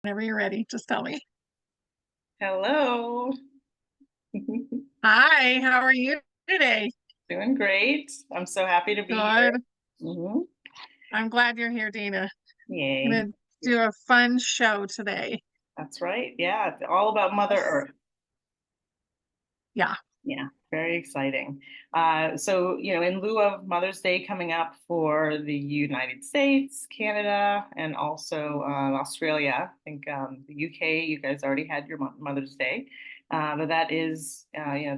Whenever you're ready, just tell me. Hello. Hi, how are you today? Doing great. I'm so happy to be here. Good. hmm I'm glad you're here, Dana. I'm Yay. gonna do a fun show today. That's right. Yeah, it's all about Mother Earth. Yeah. Yeah, very exciting. In lieu of Mother's Day coming up for the United States, Canada, and also Australia, I think the UK, you guys already had your Mother's Day, but that is,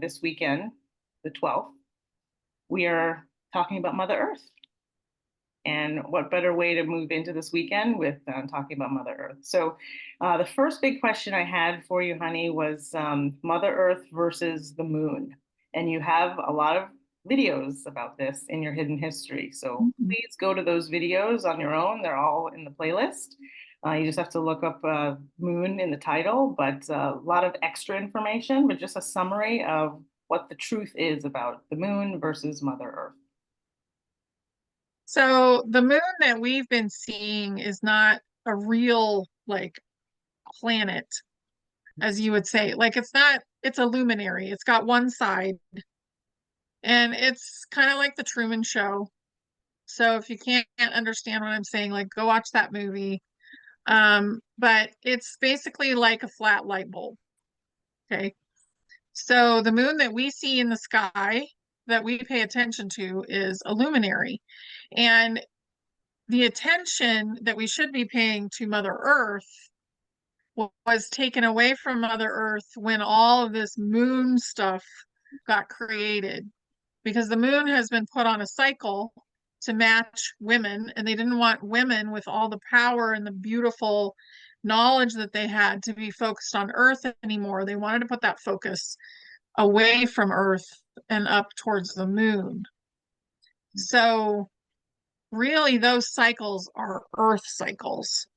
this weekend, the 12th, we are talking about Mother Earth. And what better way to move into this weekend with talking about Mother Earth? The first big question I had for you, honey, was Mother Earth versus the moon. And you have a lot of videos about this in your hidden history. So Mhm. please go to those videos on your own. They're all in the playlist. You just have to look up moon in the title, but a lot of extra information, but just a summary of what the truth is about the moon versus Mother Earth. So the moon that we've been seeing is not a real planet, as you would say. Like it's not, it's a luminary. It's got one side, and it's kind of like the Truman Show. So if you can't understand what I'm saying, like go watch that movie. But it's basically like a flat light bulb. Okay. So the moon that we see in the sky that we pay attention to is a luminary. And the attention that we should be paying to Mother Earth was taken away from Mother Earth when all of this moon stuff got created. Because the moon has been put on a cycle to match women, and they didn't want women with all the power and the beautiful knowledge that they had to be focused on Earth anymore. They wanted to put that focus away from Earth and up towards the moon. So really those cycles are Earth cycles.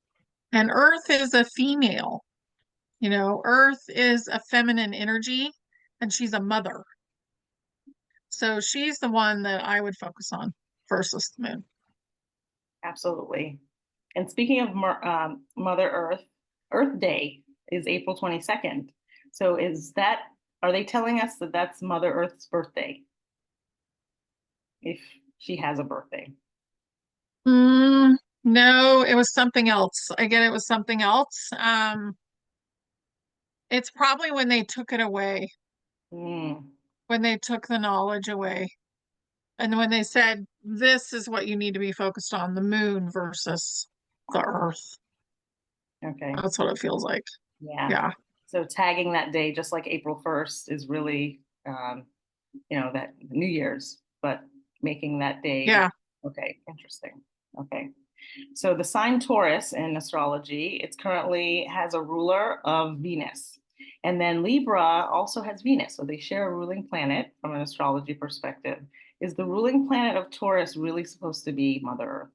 And Earth is a female. Earth is a feminine energy and she's a mother. So she's the one that I would focus on versus the moon. Absolutely. And speaking of Mother Earth, Earth Day is April 22nd. So are they telling us that that's Mother Earth's birthday? If she has a birthday. No, it was something else. I get it was something else. It's probably when they took it away, Mm, when they took the knowledge away. And when they said, this is what you need to be focused on, the moon versus the earth. okay. That's what it feels like. Yeah. Yeah. So tagging that day, just like April 1st, is really, that New Year's, but making that day. Yeah. Okay, interesting. Okay. So the sign Taurus in astrology, it's currently has a ruler of Venus. And then Libra also has Venus. So they share a ruling planet from an astrology perspective. Is the ruling planet of Taurus really supposed to be Mother Earth?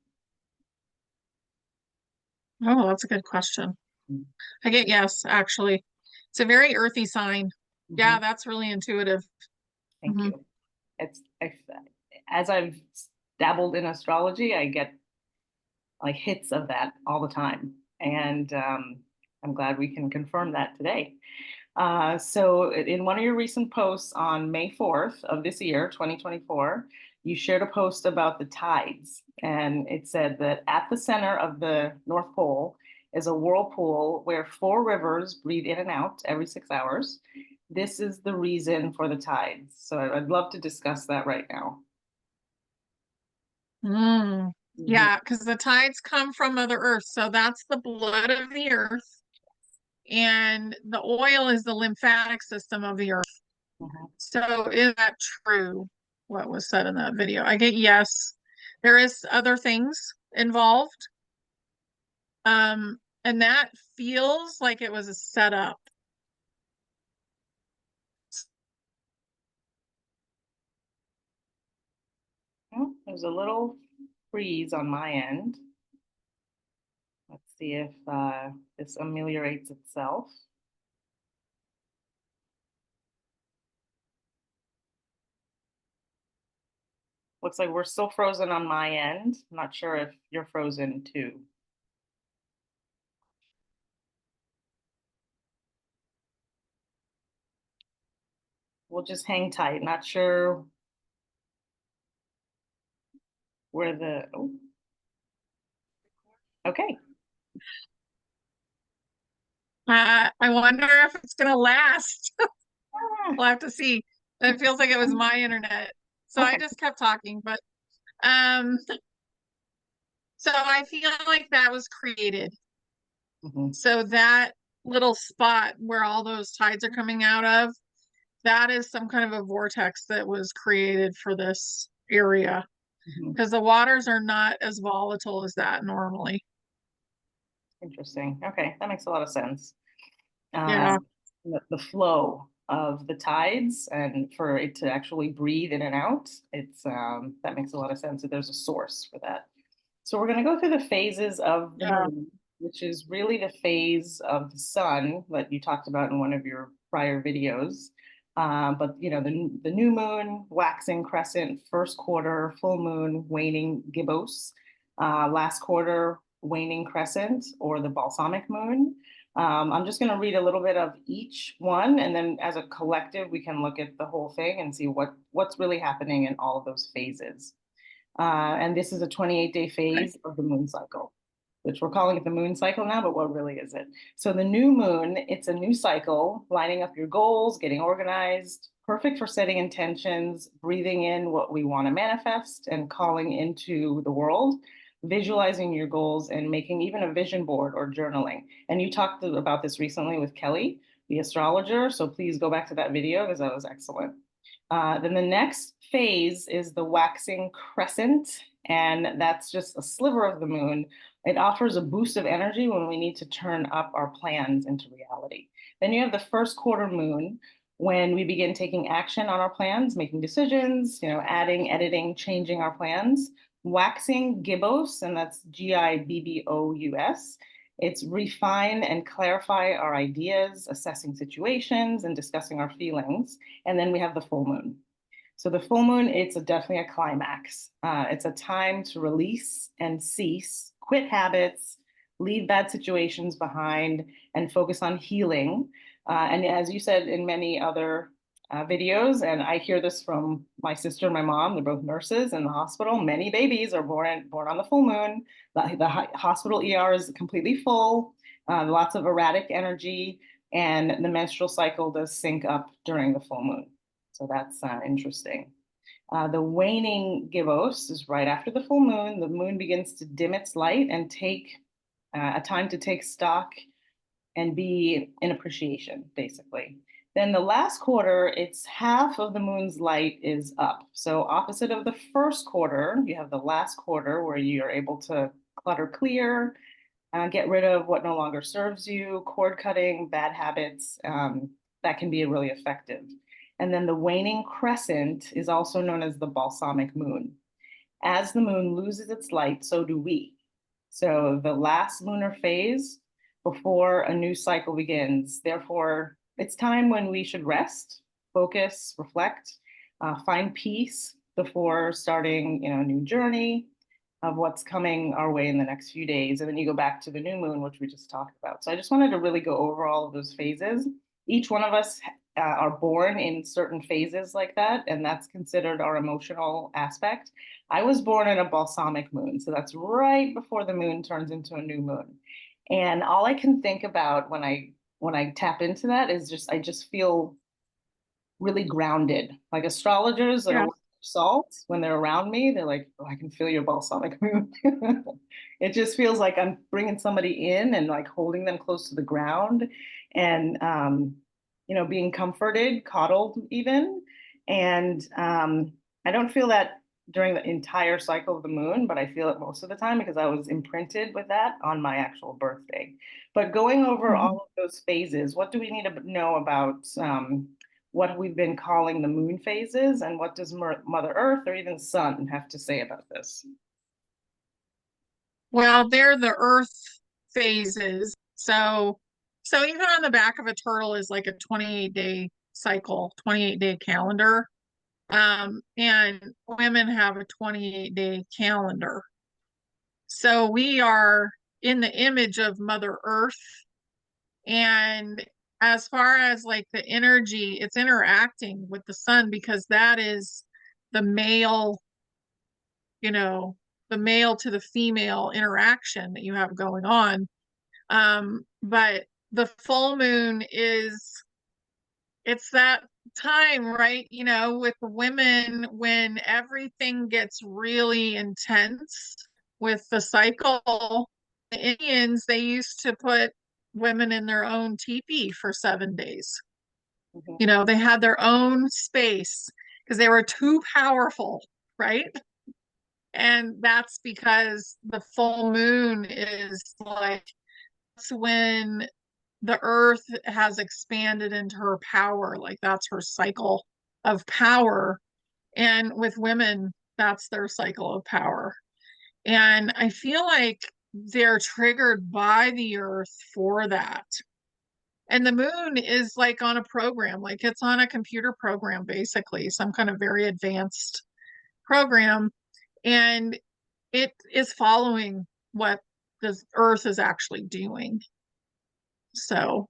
Oh, that's a good question. I get yes, actually. It's a very earthy sign. Mm-hmm. Yeah, that's really intuitive. Thank Hmm. you. It's as I've dabbled in astrology, I get like hits of that all the time. And I'm glad we can confirm that today. In one of your recent posts on May 4th of this year, 2024, you shared a post about the tides. And it said that at the center of the North Pole is a whirlpool where four rivers breathe in and out every 6 hours. This is the reason for the tides. So I'd love to discuss that right now. Mm. Mhm. Yeah, because the tides come from Mother Earth. So that's the blood of the earth. And the oil is the lymphatic system of the earth. Mhm. So is that true, what was said in that video? I get yes. There is other things involved. And that feels like it was a setup. There's a little freeze on my end. Let's see if this ameliorates itself. Looks like we're still frozen on my end. I'm not sure if you're frozen too. we'll just hang tight. Not sure where the, oh, okay. I wonder if it's gonna last. Ah, We'll have to see. It feels like it was my internet. So I okay. just kept talking, but um, so I feel like that was created. Mhm. So that little spot where all those tides are coming out of, that is some kind of a vortex that was created for this area Mhm. because the waters are not as volatile as that normally. Interesting. Okay, that makes a lot of sense. Yeah. The flow of the tides and for it to actually breathe in and out, it's that makes a lot of sense that there's a source for that. So we're going to go through the phases of the Yeah. moon, which is really the phase of the sun that you talked about in one of your prior videos. But you know, the new moon, waxing crescent, first quarter, full moon, waning gibbous, last quarter, waning crescent, or the balsamic moon. I'm just going to read a little bit of each one, and then as a collective, we can look at the whole thing and see what's really happening in all of those phases. And this is a 28-day Okay. phase of the moon cycle, which we're calling it the moon cycle now, but what really is it? So the new moon, it's a new cycle, lining up your goals, getting organized, perfect for setting intentions, breathing in what we want to manifest and calling into the world, visualizing your goals and making even a vision board or journaling. And you talked about this recently with Kelly, the astrologer. So please go back to that video because that was excellent. Then the next phase is the waxing crescent, and that's just a sliver of the moon. It offers a boost of energy when we need to turn up our plans into reality. Then you have the first quarter moon, when we begin taking action on our plans, making decisions, adding, editing, changing our plans. Waxing gibbous, and that's Gibbous. It's refine and clarify our ideas, assessing situations, and discussing our feelings. And then we have the full moon. So the full moon, it's definitely a climax. It's a time to release and cease, quit habits, leave bad situations behind, and focus on healing. And as you said in many other videos, and I hear this from my sister and my mom, they're both nurses in the hospital. Many babies are born on the full moon. The hospital ER is completely full, lots of erratic energy, and the menstrual cycle does sync up during the full moon. So that's interesting. The waning gibbous is right after the full moon. The moon begins to dim its light and take a time to take stock and be in appreciation, basically. Then the last quarter, it's half of the moon's light is up. So opposite of the first quarter, you have the last quarter where you are able to clutter clear, get rid of what no longer serves you, cord cutting, bad habits. That can be really effective. And then the waning crescent is also known as the balsamic moon. As the moon loses its light, so do we. So the last lunar phase before a new cycle begins. Therefore, it's time when we should rest, focus, reflect, find peace before starting, a new journey of what's coming our way in the next few days. And then you go back to the new moon, which we just talked about. So I just wanted to really go over all of those phases. Each one of us are born in certain phases like that, and that's considered our emotional aspect. I was born in a balsamic moon, so that's right before the moon turns into a new moon. And all I can think about when I tap into that is I just feel really grounded. Like astrologers that are Yeah. with salt, when they're around me, they're like, "Oh, I can feel your balsamic moon." It just feels like I'm bringing somebody in and like holding them close to the ground, and being comforted, coddled even. And I don't feel that during the entire cycle of the moon, but I feel it most of the time because I was imprinted with that on my actual birthday. But going over Mhm. all of those phases, what do we need to know about what we've been calling the moon phases, and what does Mother Earth or even Sun have to say about this? Well, they're the Earth phases. So even on the back of a turtle is like a 28-day cycle, 28-day calendar. And women have a 28-day calendar. So we are in the image of Mother Earth, and as far as like the energy, it's interacting with the sun because that is the male, you know, the male to the female interaction that you have going on. But the full moon is, it's that time, right? You know, with women when everything gets really intense with the cycle. The Indians, they used to put women in their own teepee for 7 days. Mhm. You know, they had their own space because they were too powerful, right? And that's because the full moon is like, that's when the earth has expanded into her power. Like that's her cycle of power. And with women, that's their cycle of power. And I feel like they're triggered by the earth for that. And the moon is like on a program, like it's on a computer program, basically, some kind of very advanced program. And it is following what the earth is actually doing. So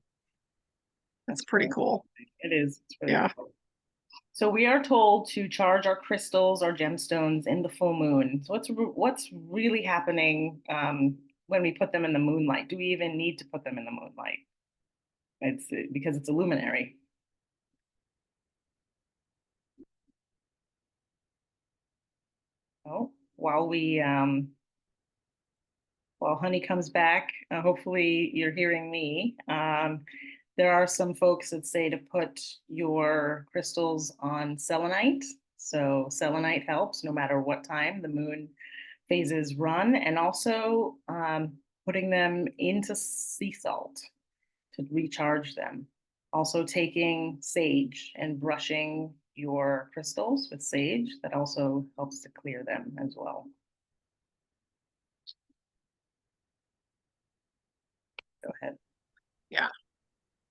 that's That's pretty really, cool. it is. It's really Yeah. cool. So we are told to charge our crystals, our gemstones in the full moon. So what's really happening when we put them in the moonlight? Do we even need to put them in the moonlight? It's because it's a luminary. Oh, while Honey comes back, hopefully you're hearing me. There are some folks that say to put your crystals on selenite. So selenite helps no matter what time the moon phases run, and also putting them into sea salt to recharge them. Also taking sage and brushing your crystals with sage, that also helps to clear them as well. Go ahead. Yeah.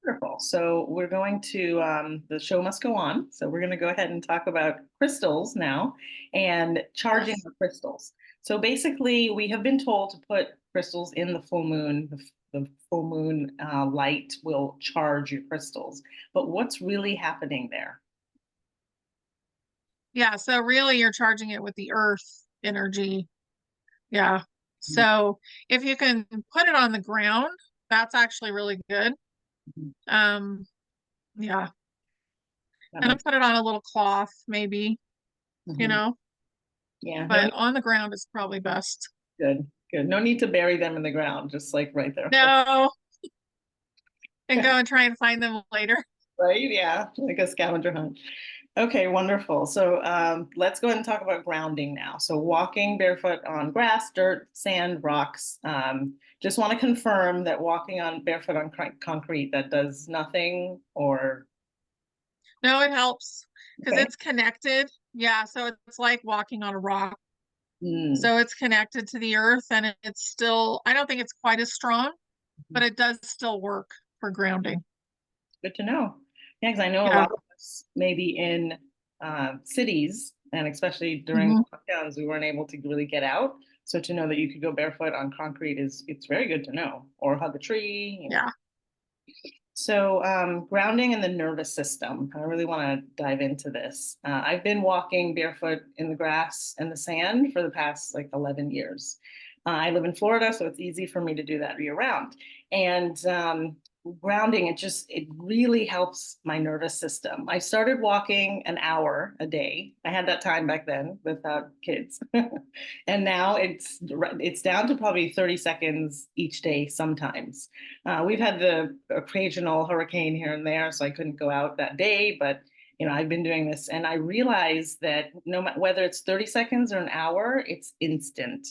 Wonderful. So we're going to, the show must go on. So we're going to go ahead and talk about crystals now and charging Yes. the crystals. So basically, we have been told to put crystals in the full moon. The full moon light will charge your crystals. But what's really happening there? Yeah. So really you're charging it with the earth energy. Yeah. So if you can put it on the ground, that's actually really good. Mhm. Um, yeah. That And I makes put it on a little cloth, maybe, you mhm. know, Yeah, no but need, on the ground is probably best. good, good. No need to bury them in the ground, just like right there. No, and go and try and find them later. Right? Yeah, like a scavenger hunt. Okay, wonderful. So let's go ahead and talk about grounding now. So walking barefoot on grass, dirt, sand, rocks. Just want to confirm that walking on barefoot on concrete, that does nothing or, No, it helps because okay. it's connected. Yeah, so it's like walking on a rock. Mm, So it's connected to the earth and it's still, I don't think it's quite as strong, but it does still work for grounding. good to know. Yeah, because I know a Yeah. lot of us maybe in cities, and especially during Hmm. lockdowns, we weren't able to really get out. So to know that you could go barefoot on concrete is, it's very good to know. Or hug a tree, you know. Yeah. So, grounding in the nervous system. I really want to dive into this. I've been walking barefoot in the grass and the sand for the past like 11 years. I live in Florida, so it's easy for me to do that year round. And grounding, it really helps my nervous system. I started walking an hour a day. I had that time back then without kids. And now it's down to probably 30 seconds each day sometimes. We've had the occasional hurricane here and there, so I couldn't go out that day. But I've been doing this, and I realized that no matter whether it's 30 seconds or an hour, it's instant.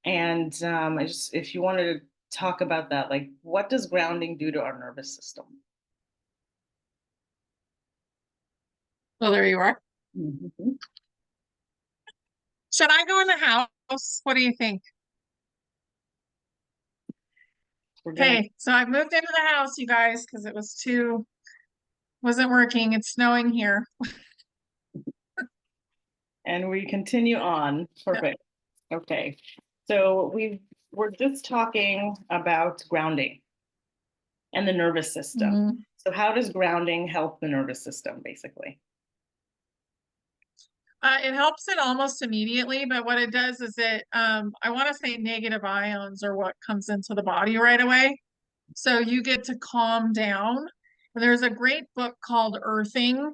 And if you wanted to talk about that, like what does grounding do to our nervous system? So there you are. Mhm. Should I go in the house? What do you think? We're gonna, Okay, so I've moved into the house, you guys, because it was too, wasn't working. It's snowing here. and we continue on. Perfect. Okay. So we're just talking about grounding. and the nervous system. Mhm. So how does grounding help the nervous system, basically? It helps it almost immediately, but what it does is I want to say negative ions are what comes into the body right away. So you get to calm down. There's a great book called Earthing,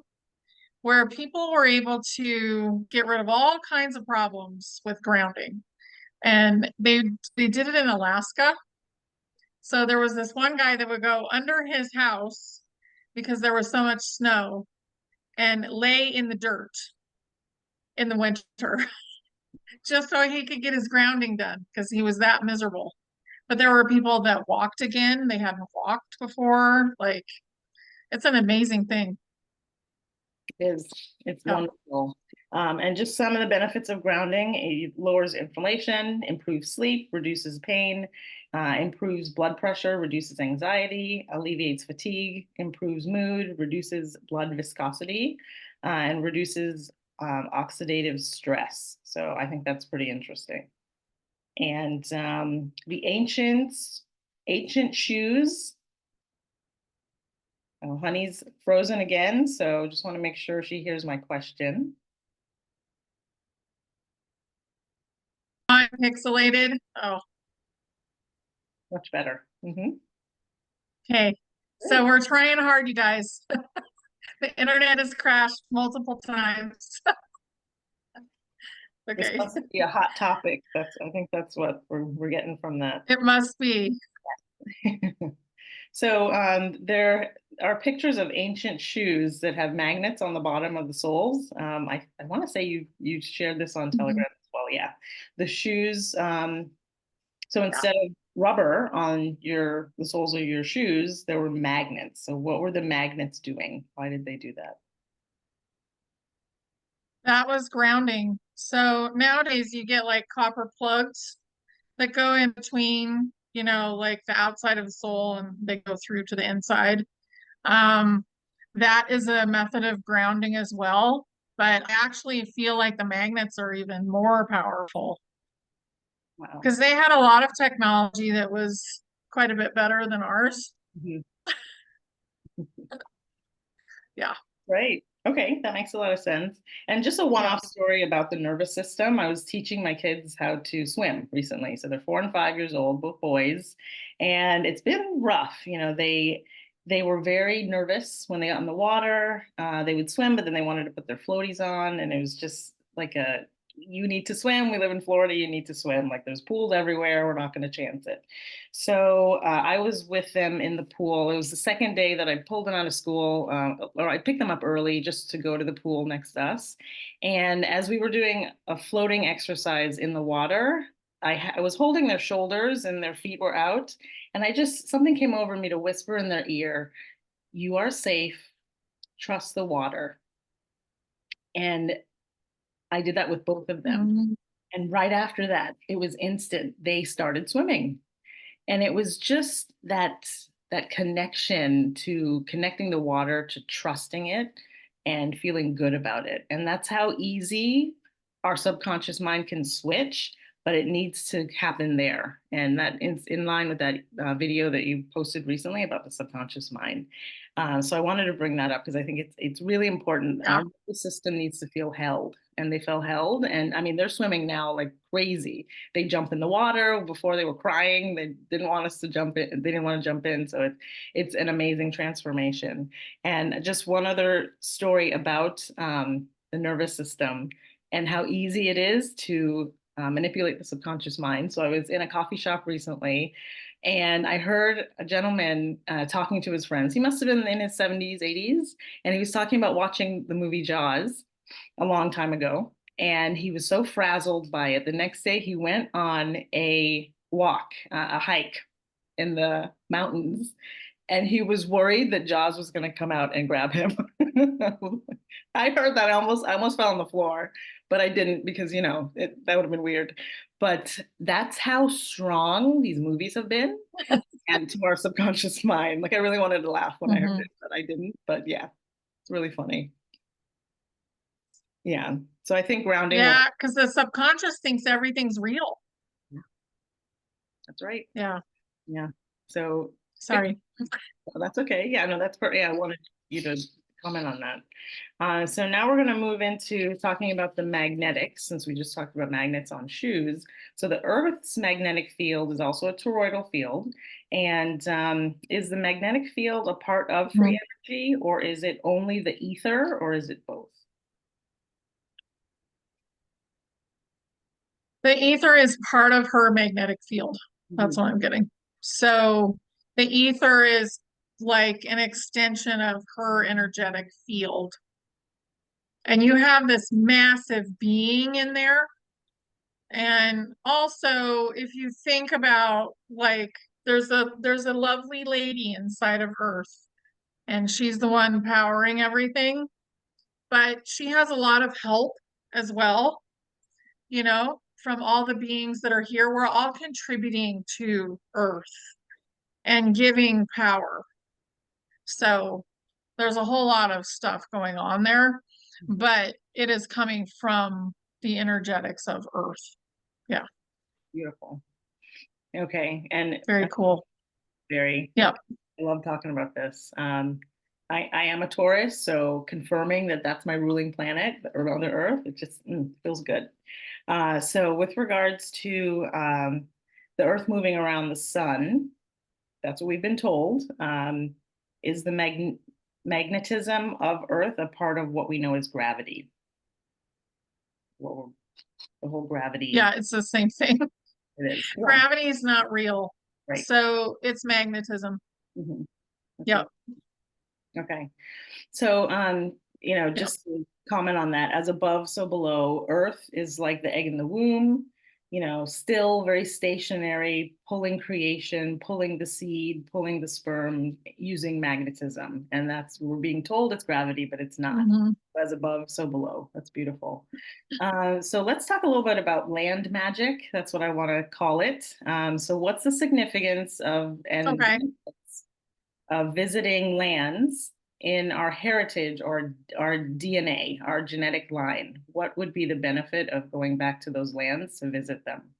where people were able to get rid of all kinds of problems with grounding. And they did it in Alaska. So there was this one guy that would go under his house because there was so much snow and lay in the dirt in the winter just so he could get his grounding done because he was that miserable. But there were people that walked again. They hadn't walked before. Like, it's an amazing thing. Is it's Yeah. wonderful. And just some of the benefits of grounding: it lowers inflammation, improves sleep, reduces pain, improves blood pressure, reduces anxiety, alleviates fatigue, improves mood, reduces blood viscosity, and reduces oxidative stress. So I think that's pretty interesting. And the ancient shoes. Oh, Honey's frozen again, so just want to make sure she hears my question. Pixelated. Oh, Much better. okay. So we're trying hard, you guys. The internet has crashed multiple times. This Okay. must be a hot topic. I think that's what we're getting from that. It must be. So there are pictures of ancient shoes that have magnets on the bottom of the soles. I want to say you shared this on Mhm. Telegram as well. Yeah, the shoes. So Yeah. instead of rubber on the soles of your shoes, there were magnets. So what were the magnets doing? Why did they do that? That was grounding. So nowadays you get like copper plugs that go in between, like the outside of the sole and they go through to the inside. Um, that is a method of grounding as well, but I actually feel like the magnets are even more powerful Wow. because they had a lot of technology that was quite a bit better than ours. Mhm. Yeah. Right. Okay, that makes a lot of sense. And just a one-off Yes. story about the nervous system. I was teaching my kids how to swim recently. So they're 4 and 5 years old, both boys, and it's been rough. They were very nervous when they got in the water. They would swim, but then they wanted to put their floaties on, and it was just like you need to swim. We live in Florida. You need to swim. Like there's pools everywhere. We're not going to chance it. So I was with them in the pool. It was the second day that I pulled them out of school, or I picked them up early just to go to the pool next to us. And as we were doing a floating exercise in the water, I was holding their shoulders and their feet were out. And something came over me to whisper in their ear, "You are safe. Trust the water." And I did that with both of them. Mhm. And right after that, it was instant. They started swimming. And it was just that connection to connecting the water to trusting it and feeling good about it. And that's how easy our subconscious mind can switch, but it needs to happen there. And that is in line with that video that you posted recently about the subconscious mind. So I wanted to bring that up because I think it's really important. Yeah. Our nervous system needs to feel held, and they feel held. And I mean, they're swimming now like crazy. They jump in the water. Before they were crying. They didn't want us to jump in. They didn't want to jump in. So it's an amazing transformation. And just one other story about the nervous system and how easy it is to manipulate the subconscious mind. So I was in a coffee shop recently, and I heard a gentleman talking to his friends. He must have been in his 70s, 80s, and he was talking about watching the movie Jaws a long time ago. And he was so frazzled by it. The next day, he went on a walk, a hike in the mountains, and he was worried that Jaws was going to come out and grab him. I heard that I almost fell on the floor, but I didn't because that would have been weird. But that's how strong these movies have been, and to our subconscious mind. Like I really wanted to laugh when I heard Mhm. it, but I didn't. But yeah, it's really funny. Yeah. So I think grounding will. Yeah, because the subconscious thinks everything's real. That's right. Yeah. Yeah. So Sorry. Oh, that's okay. Yeah, no, that's perfect. Yeah, I wanted you to comment on that. So now we're going to move into talking about the magnetics, since we just talked about magnets on shoes. So the Earth's magnetic field is also a toroidal field. And is the magnetic field a part of Mhm. free energy, or is it only the ether, or is it both? The ether is part of her magnetic field. That's Mhm. what I'm getting. So the ether is like an extension of her energetic field. And you have this massive being in there. And also, if you think about like there's a lovely lady inside of Earth, and she's the one powering everything, but she has a lot of help as well, from all the beings that are here. We're all contributing to Earth and giving power. So there's a whole lot of stuff going on there, but it is coming from the energetics of Earth. Yeah, Beautiful. Okay, and very cool. very, Yep. I love talking about this. I am a Taurus, so confirming that that's my ruling planet around the Earth, it just feels good. So with regards to the Earth moving around the sun, that's what we've been told. Is the magnetism of Earth a part of what we know as gravity? Well, the whole gravity, Yeah, it's the same thing. it is. Yeah, Gravity is not real. right. So it's magnetism. Mhm. Yep. Okay. So, Yep. just to comment on that, as above, so below, Earth is like the egg in the womb, still very stationary, pulling creation, pulling the seed, pulling the sperm using magnetism. And we're being told it's gravity, but it's not. Hmm. As above, so below. That's beautiful. So let's talk a little bit about land magic. That's what I want to call it. So what's the significance and Okay. visiting lands in our heritage or our DNA, our genetic line? What would be the benefit of going back to those lands to visit them?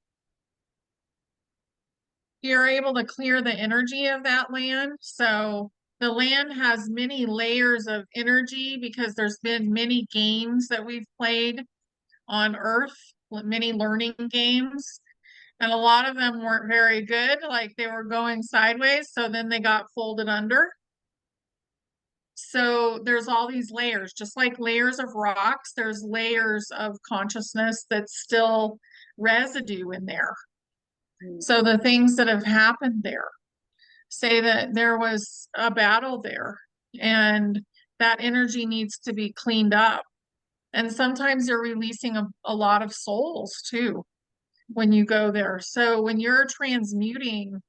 You're able to clear the energy of that land. So the land has many layers of energy because there's been many games that we've played on Earth, many learning games. And a lot of them weren't very good, like they were going sideways. So then they got folded under. So there's all these layers, just like layers of rocks, there's layers of consciousness that's still residue in there. Mm. So the things that have happened there, say that there was a battle there and that energy needs to be cleaned up. And sometimes you're releasing a lot of souls too when you go there. So when you're transmuting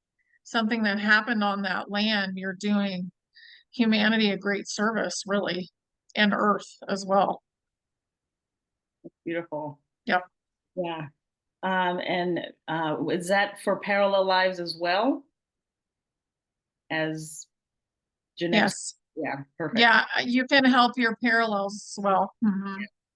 something that happened on that land, you're doing humanity a great service, really, and Earth as well. Beautiful. Yep. Yeah. And is that for parallel lives as well as genetic? Yes. Yeah, perfect. Yeah, you can help your parallels as well.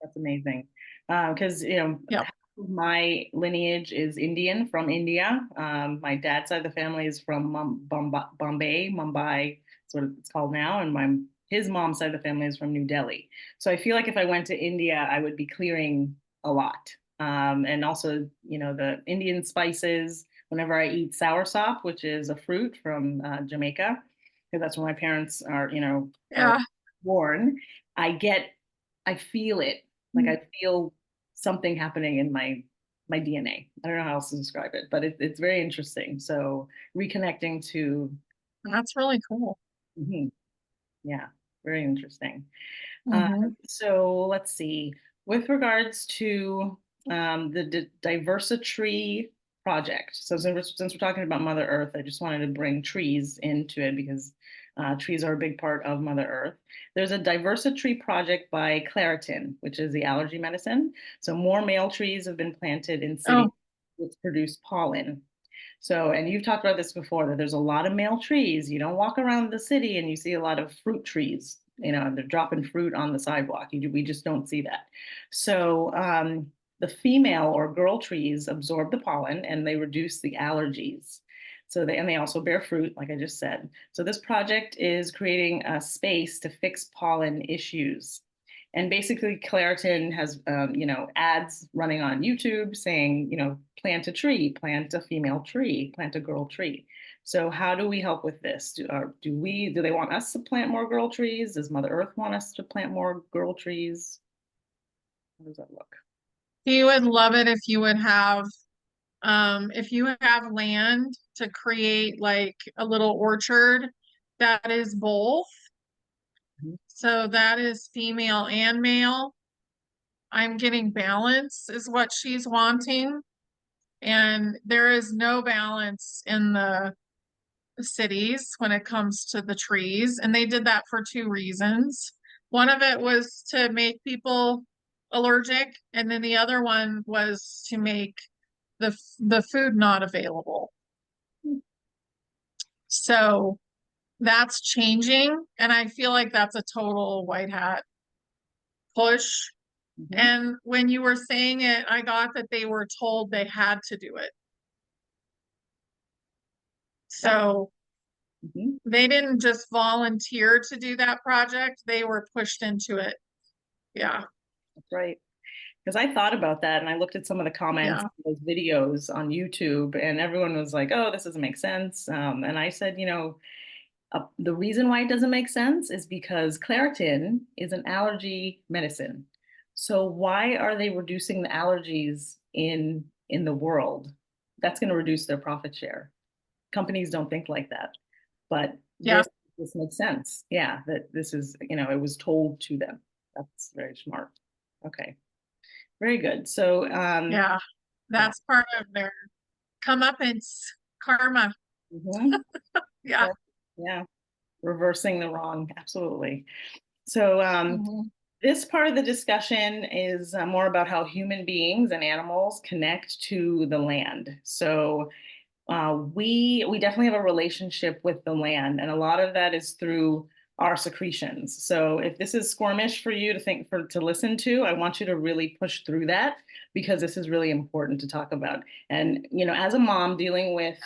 That's amazing. Because, Yep. half of my lineage is Indian from India. My dad's side of the family is from Mumbai, sort of it's called now, and his mom's side of the family is from New Delhi. So I feel like if I went to India, I would be clearing a lot. And also, the Indian spices. Whenever I eat soursop, which is a fruit from Jamaica, because that's where my parents are Yeah. born, I get I feel it. Like I feel something happening in my DNA. I don't know how else to describe it, but it's very interesting. So reconnecting to, That's really cool. mhm, yeah, very interesting. Hmm. So let's see. With regards to the Diversity project, so since we're talking about Mother Earth, I just wanted to bring trees into it because trees are a big part of Mother Earth. There's a Diversity project by Claritin, which is the allergy medicine. So more male trees have been planted in cities Oh, which produce pollen. So, and you've talked about this before, that there's a lot of male trees. You don't walk around the city and you see a lot of fruit trees. They're dropping fruit on the sidewalk. We just don't see that. So, the female or girl trees absorb the pollen and they reduce the allergies. So and they also bear fruit, like I just said. So this project is creating a space to fix pollen issues. And basically, Claritin has, ads running on YouTube saying, plant a tree, plant a female tree, plant a girl tree. So how do we help with this? Do they want us to plant more girl trees? Does Mother Earth want us to plant more girl trees? How does that look? You would love it if you have land to create like a little orchard that is both. Mhm. So that is female and male. I'm getting balance is what she's wanting. And there is no balance in the cities when it comes to the trees. And they did that for two reasons. One of it was to make people allergic, and then the other one was to make the food not available. So that's changing, and I feel like that's a total white hat push. Mhm. And when you were saying it, I got that they were told they had to do it. That, So mhm. they didn't just volunteer to do that project, they were pushed into it. Yeah, That's right. Because I thought about that and I looked at some of the comments yeah, on those videos on YouTube, and everyone was like, oh, this doesn't make sense. And I said, the reason why it doesn't make sense is because Claritin is an allergy medicine. So why are they reducing the allergies in the world? That's going to reduce their profit share. Companies don't think like that. But yeah, this makes sense. Yeah, that this is, it was told to them. That's very smart. Okay. Very good. So, yeah. yeah. That's part of their comeuppance karma. Mhm. Yeah. Yeah, reversing the wrong. Absolutely. So, Mhm. this part of the discussion is more about how human beings and animals connect to the land. So, we definitely have a relationship with the land, and a lot of that is through our secretions. So if this is squirmish for you to listen to, I want you to really push through that because this is really important to talk about. And as a mom dealing with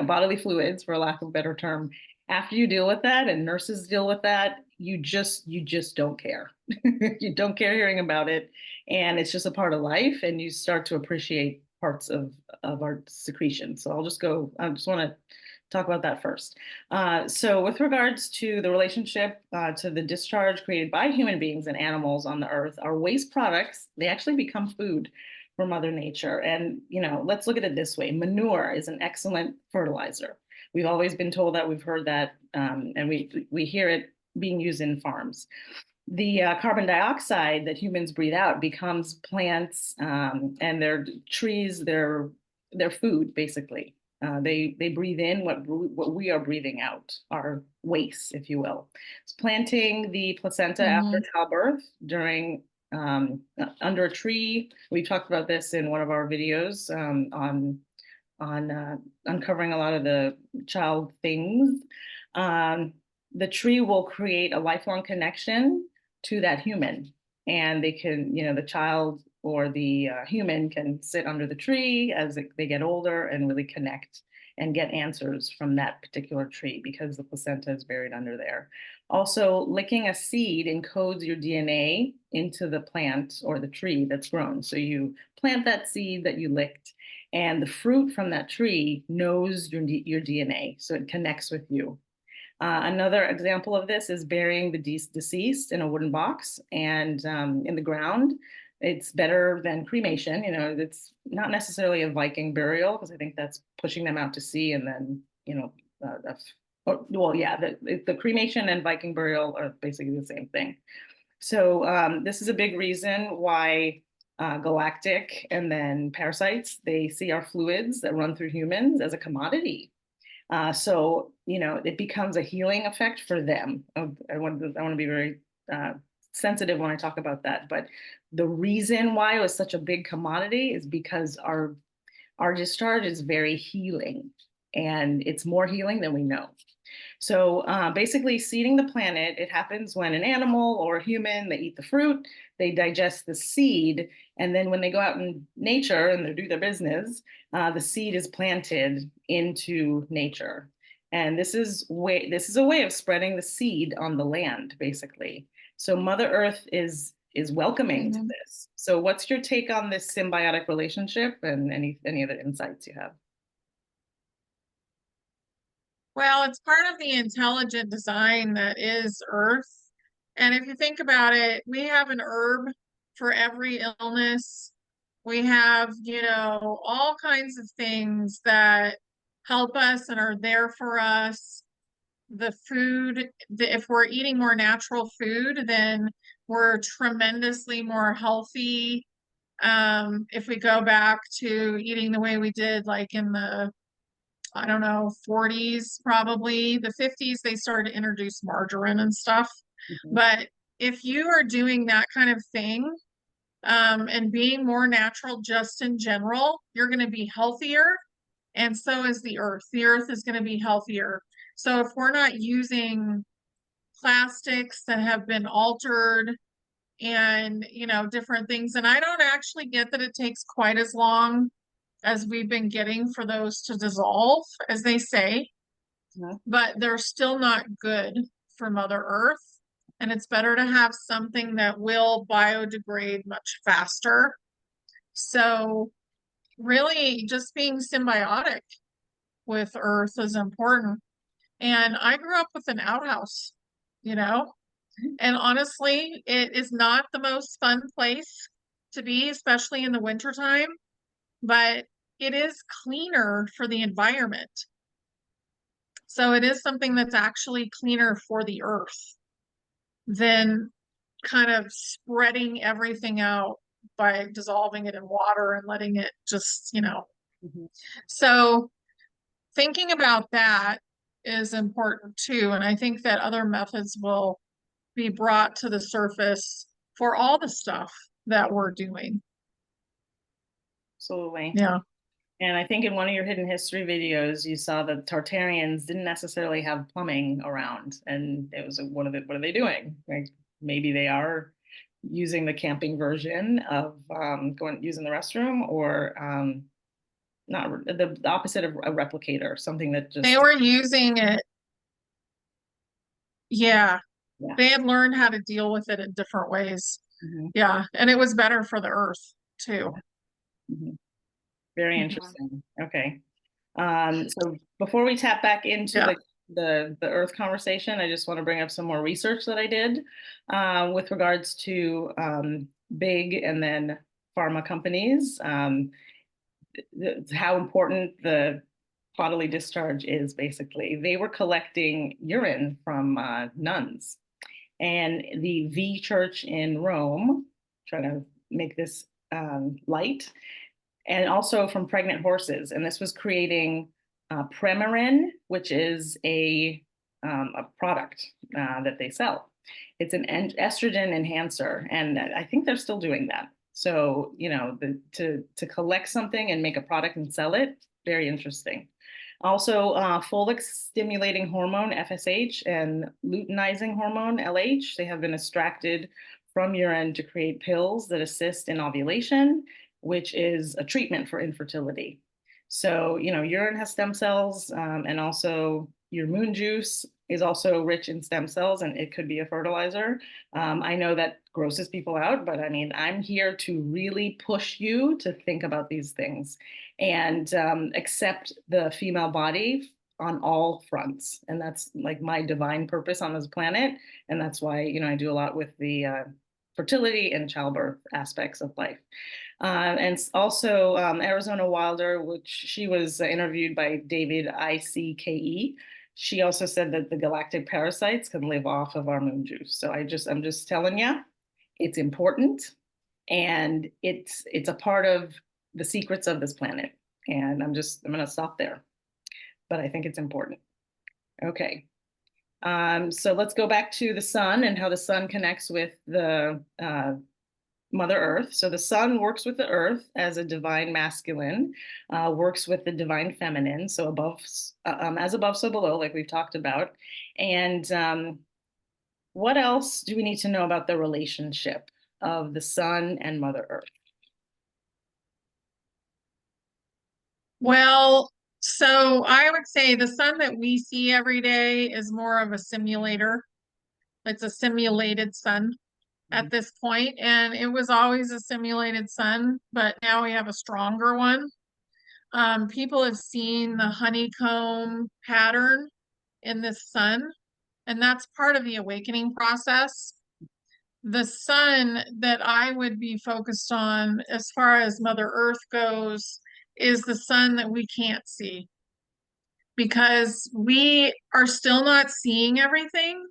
bodily fluids, for lack of a better term, after you deal with that and nurses deal with that, you just don't care. You don't care hearing about it, and it's just a part of life, and you start to appreciate parts of our secretion. So I just want to talk about that first. So with regards to the relationship to the discharge created by human beings and animals on the earth, our waste products, they actually become food for Mother Nature. And, let's look at it this way. Manure is an excellent fertilizer. We've always been told that, we've heard that, and we hear it being used in farms. The carbon dioxide that humans breathe out becomes plants and their trees, their food, basically. They breathe in what we are breathing out, our waste, if you will. It's planting the placenta after Mhm. childbirth during under a tree. We talked about this in one of our videos on uncovering a lot of the child things. Um, the tree will create a lifelong connection to that human, and they can, the child or the human can sit under the tree as they get older and really connect and get answers from that particular tree because the placenta is buried under there. Also, licking a seed encodes your DNA into the plant or the tree that's grown. So you plant that seed that you licked, and the fruit from that tree knows your DNA, so it connects with you. Another example of this is burying the deceased in a wooden box and in the ground. It's better than cremation. It's not necessarily a Viking burial because I think that's pushing them out to sea and then, well, yeah, the cremation and Viking burial are basically the same thing. So this is a big reason why galactic and then parasites, they see our fluids that run through humans as a commodity. So it becomes a healing effect for them. I want to be very sensitive when I talk about that. But the reason why it was such a big commodity is because our discharge is very healing, and it's more healing than we know. So basically, seeding the planet, it happens when an animal or a human, they eat the fruit, they digest the seed, and then when they go out in nature and they do their business, the seed is planted into nature. And this is a way of spreading the seed on the land, basically. So Mother Earth is welcoming to Mhm. this. So what's your take on this symbiotic relationship and any other insights you have? Well, it's part of the intelligent design that is Earth. And if you think about it, we have an herb for every illness. We have, all kinds of things that help us and are there for us. The food, if we're eating more natural food, then we're tremendously more healthy. If we go back to eating the way we did, like in the I don't know, 40s, probably the 50s, they started to introduce margarine and stuff. Mhm. But if you are doing that kind of thing, and being more natural just in general, you're going to be healthier. And so is the earth. The earth is going to be healthier. So if we're not using plastics that have been altered and, different things, and I don't actually get that it takes quite as long as we've been getting for those to dissolve, as they say, Mhm. but they're still not good for Mother Earth. And it's better to have something that will biodegrade much faster. So, really, just being symbiotic with Earth is important. And I grew up with an outhouse, you know, and honestly, it is not the most fun place to be, especially in the wintertime, but it is cleaner for the environment. So it is something that's actually cleaner for the earth than kind of spreading everything out by dissolving it in water and letting it just. Mhm. So thinking about that is important too. And I think that other methods will be brought to the surface for all the stuff that we're doing. Absolutely. Yeah. And I think in one of your hidden history videos, you saw that Tartarians didn't necessarily have plumbing around, and it was what are they doing? Like maybe they are using the camping version of going using the restroom, or not the opposite of a replicator, something that They just were using it. Yeah. yeah. They had learned how to deal with it in different ways. Mhm. Yeah, and it was better for the earth too. Mhm. Very Mhm. interesting. Okay. So before we tap back into Yeah. the Earth conversation, I just want to bring up some more research that I did with regards to big and then pharma companies, how important the bodily discharge is. Basically, they were collecting urine from nuns, and the V Church in Rome, trying to make this light, and also from pregnant horses. And this was creating Premarin, which is a product that they sell. It's an estrogen enhancer, and I think they're still doing that. So, to collect something and make a product and sell it, very interesting. Also, folate stimulating hormone (FSH) and luteinizing hormone (LH). They have been extracted from urine to create pills that assist in ovulation, which is a treatment for infertility. So, urine has stem cells, and also your moon juice is also rich in stem cells, and it could be a fertilizer. I know that grosses people out, but I mean, I'm here to really push you to think about these things and accept the female body on all fronts. And that's like my divine purpose on this planet. And that's why, I do a lot with the fertility and childbirth aspects of life. And also Arizona Wilder, which she was interviewed by David ICKE. She also said that the galactic parasites can live off of our moon juice. So I'm just telling you, it's important, and it's a part of the secrets of this planet. And I'm going to stop there, but I think it's important. Okay. So let's go back to the sun and how the sun connects with the Mother Earth. So the sun works with the earth as a divine masculine, works with the divine feminine. So as above, so below, like we've talked about. And what else do we need to know about the relationship of the sun and Mother Earth? Well, so I would say the sun that we see every day is more of a simulator. It's a simulated sun at this point, and it was always a simulated sun, but now we have a stronger one. People have seen the honeycomb pattern in this sun, and that's part of the awakening process. The sun that I would be focused on as far as Mother Earth goes is the sun that we can't see because we are still not seeing everything.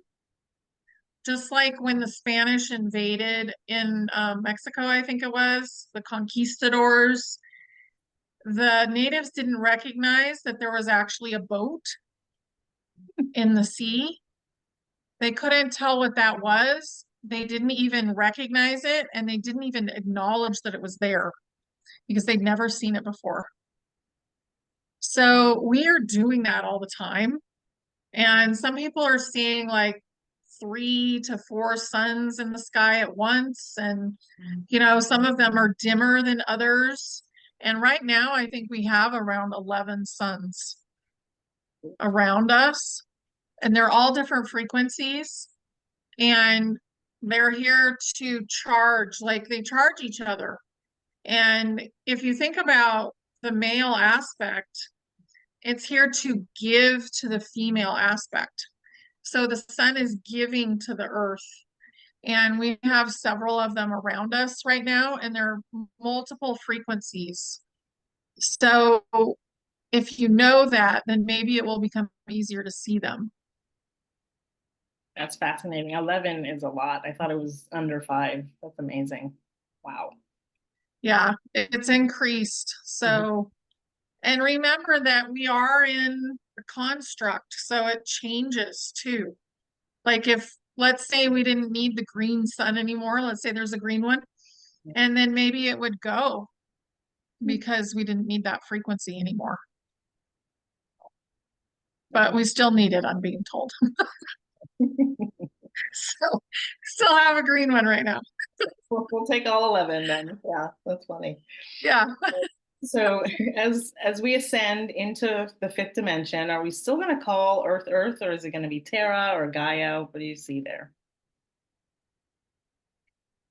Just like when the Spanish invaded in Mexico, I think it was, the conquistadors, the natives didn't recognize that there was actually a boat in the sea. They couldn't tell what that was. They didn't even recognize it, and they didn't even acknowledge that it was there because they'd never seen it before. So we are doing that all the time. And some people are seeing like 3 to 4 suns in the sky at once. And, some of them are dimmer than others. And right now, I think we have around 11 suns around us, and they're all different frequencies. And they're here to charge, like they charge each other. And if you think about the male aspect, it's here to give to the female aspect. So the sun is giving to the earth. And we have several of them around us right now, and they're multiple frequencies. So if you know that, then maybe it will become easier to see them. That's fascinating. 11 is a lot. I thought it was under 5. That's amazing. Wow. Yeah, it's increased. So, and remember that we are in a construct, so it changes too. Like if, let's say we didn't need the green sun anymore, let's say there's a green one, and then maybe it would go because we didn't need that frequency anymore. But we still need it, I'm being told. So still have a green one right now. We'll take all 11 then. Yeah, that's funny. Yeah. So as we ascend into the fifth dimension, are we still going to call Earth Earth, or is it going to be Terra or Gaia? What do you see there?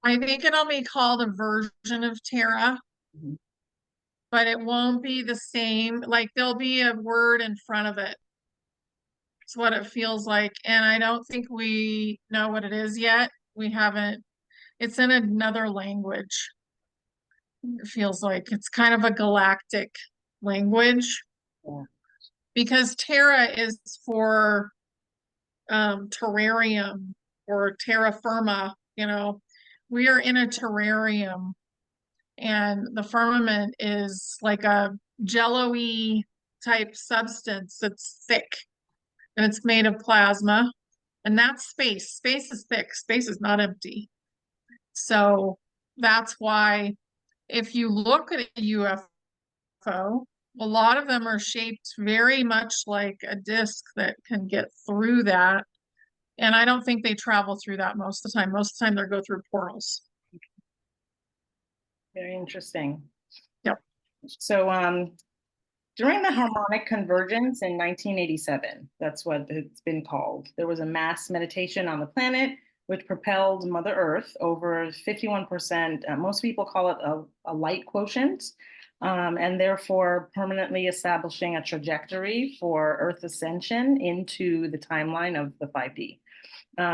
I think it'll be called a version of Terra, Mhm. but it won't be the same. Like there'll be a word in front of it. It's what it feels like. And I don't think we know what it is yet. We haven't, it's in another language. It feels like it's kind of a galactic language Yeah. because Terra is for terrarium or terraferma, we are in a terrarium, and the firmament is like a jello-y type substance that's thick, and it's made of plasma, and that's space. Space is thick, space is not empty. So that's why if you look at a UFO, a lot of them are shaped very much like a disc that can get through that. And I don't think they travel through that most of the time. Most of the time they go through portals. Very interesting. Yep. So during the Harmonic Convergence in 1987, that's what it's been called, there was a mass meditation on the planet which propelled Mother Earth over 51%. Most people call it a light quotient, and therefore permanently establishing a trajectory for Earth ascension into the timeline of the 5D.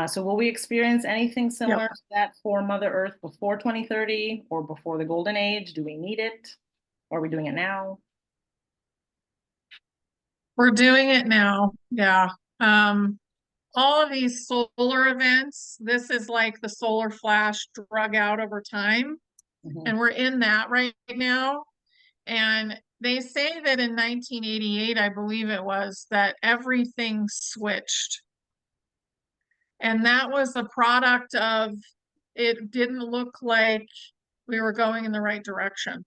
So will we experience anything similar Yep. to that for Mother Earth before 2030 or before the Golden Age? Do we need it? Are we doing it now? We're doing it now. Yeah. All of these solar events, this is like the solar flash drug out over time. Mhm. And we're in that right now. And they say that in 1988, I believe it was, that everything switched. And that was the product of it didn't look like we were going in the right direction.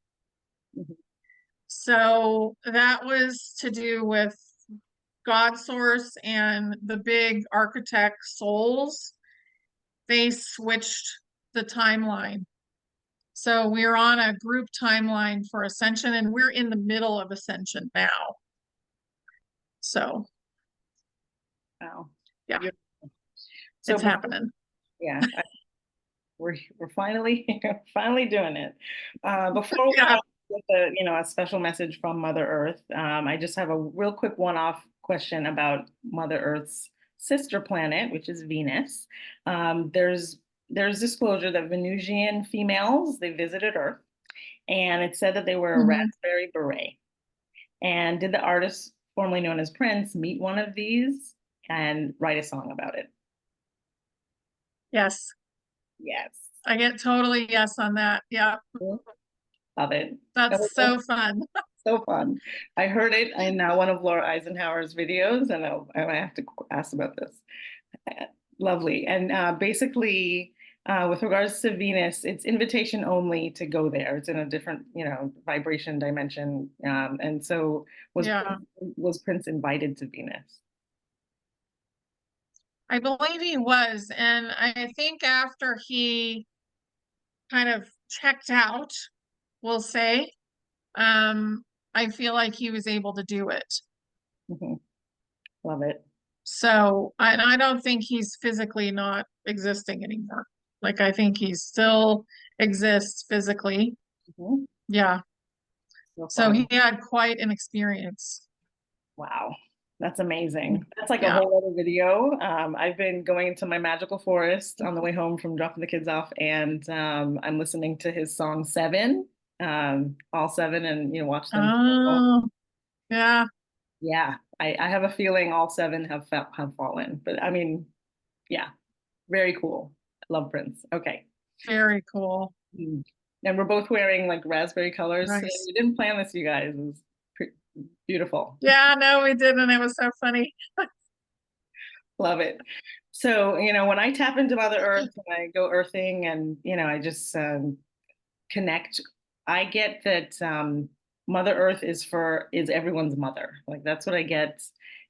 Mhm. So that was to do with God source and the big architect souls. They switched the timeline. So we're on a group timeline for Ascension, and we're in the middle of Ascension now. So Wow. yeah, Beautiful. So it's happening. yeah, we're finally finally doing it. Before we Yeah. go with the, a special message from Mother Earth, I just have a real quick one-off question about Mother Earth's sister planet, which is Venus. There's disclosure that Venusian females, they visited Earth, and it said that they were a Mhm. raspberry beret. And did the artist formerly known as Prince meet one of these and write a song about it? Yes. Yes. I get totally yes on that. Yeah. Love it. That was That's so, so fun. so fun. I heard it in one of Laura Eisenhower's videos, and I have to ask about this. Uh, Lovely. And basically, with regards to Venus, it's invitation only to go there. It's in a different, vibration dimension. And so Yeah. Was Prince invited to Venus? I believe he was. And I think after he kind of checked out, we'll say, I feel like he was able to do it. Mhm. Love it. So, and I don't think he's physically not existing anymore. Like, I think he still exists physically. Mhm. Yeah. So So fun. he had quite an experience. Wow. That's amazing. That's like a Yeah. whole other video. I've been going into my magical forest on the way home from dropping the kids off, and I'm listening to his song Seven, all seven, and watch them. Oh, yeah. Yeah, I have a feeling all seven have fallen, but I mean, yeah, very cool. Love Prince. Okay. Very cool. Mm. And we're both wearing like raspberry colors. Nice. We didn't plan this, you guys. It was beautiful. Yeah, no, we didn't. It was so funny. Love it. So, when I tap into Mother Earth and I go earthing and, I just connect, I get that Mother Earth is everyone's mother. Like that's what I get.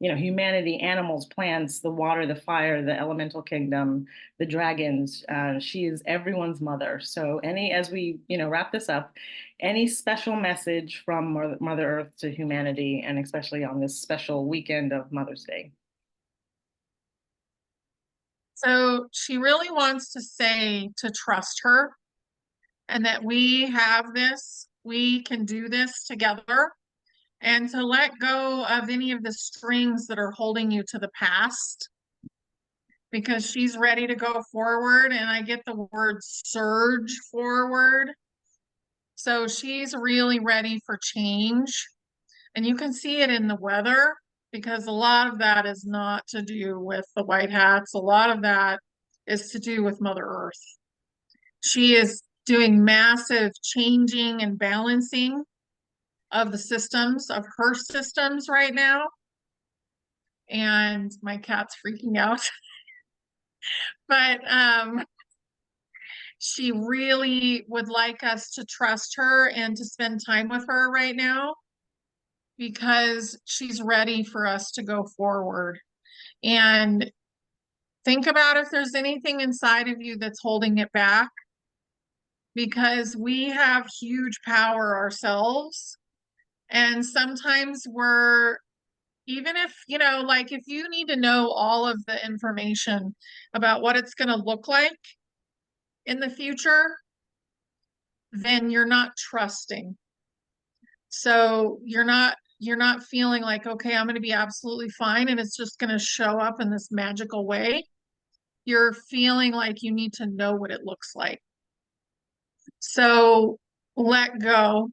Humanity, animals, plants, the water, the fire, the elemental kingdom, the dragons. She is everyone's mother. So, as we, wrap this up, any special message from Mother Earth to humanity, and especially on this special weekend of Mother's Day? So she really wants to say to trust her and that we have this, we can do this together, and to let go of any of the strings that are holding you to the past because she's ready to go forward. And I get the word surge forward. So she's really ready for change. And you can see it in the weather because a lot of that is not to do with the white hats. A lot of that is to do with Mother Earth. She is doing massive changing and balancing of the systems, of her systems right now. And my cat's freaking out. But she really would like us to trust her and to spend time with her right now because she's ready for us to go forward. And think about if there's anything inside of you that's holding it back because we have huge power ourselves. And sometimes we're, even if, like if you need to know all of the information about what it's going to look like in the future, then you're not trusting. So you're not feeling like, okay, I'm going to be absolutely fine and it's just going to show up in this magical way. You're feeling like you need to know what it looks like. So let go,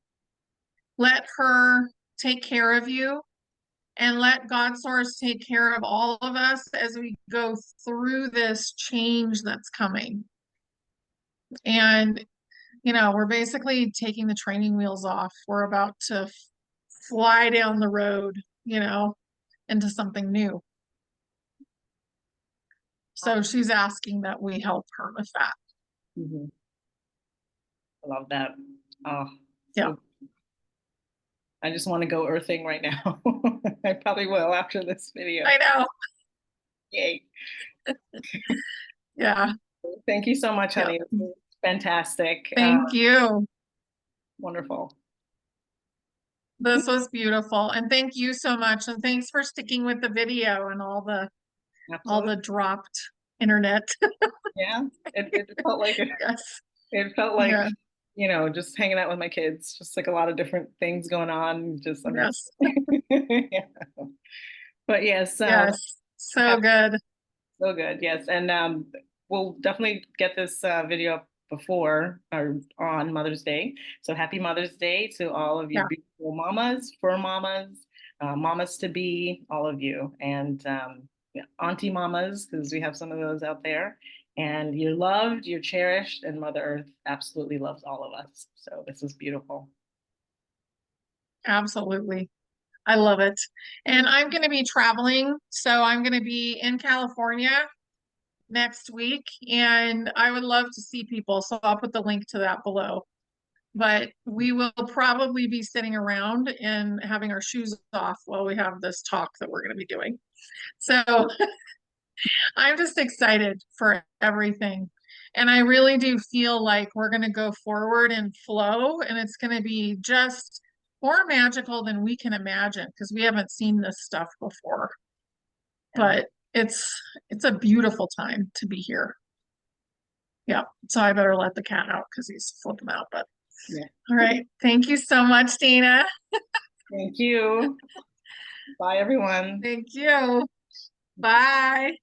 let her take care of you, and let God source take care of all of us as we go through this change that's coming. And, we're basically taking the training wheels off. We're about to fly down the road, into something new. So she's asking that we help her with that. Mhm. I love that. Oh, Yeah, so I just want to go earthing right now. I probably will after this video. I know. Yay. Yeah, Thank you so much, yeah. honey. This was fantastic. Thank you. Wonderful. This was beautiful. And thank you so much. And thanks for sticking with the video and all Absolutely. the dropped internet. Yeah. It felt like Yes. it felt like, Yeah. just hanging out with my kids, just like a lot of different things going on. I'm just Yes. yeah. But yes, Yes. So good. so good. Yes. And we'll definitely get this video up before or on Mother's Day. So happy Mother's Day to all of you Yeah. beautiful mamas, fur mamas, mamas to be, all of you. And yeah, auntie mamas, because we have some of those out there. And you're loved, you're cherished, and Mother Earth absolutely loves all of us. So this is beautiful. Absolutely. I love it. And I'm going to be traveling. So I'm going to be in California next week. And I would love to see people. So I'll put the link to that below. But we will probably be sitting around and having our shoes off while we have this talk that we're going to be doing. So I'm just excited for everything. And I really do feel like we're going to go forward and flow, and it's going to be just more magical than we can imagine because we haven't seen this stuff before. Yeah. But it's a beautiful time to be here. Yeah. So I better let the cat out because he's flipping out. But Yeah. all right. Thank you so much, Dayna. Thank you. Bye, everyone. Thank you. Bye.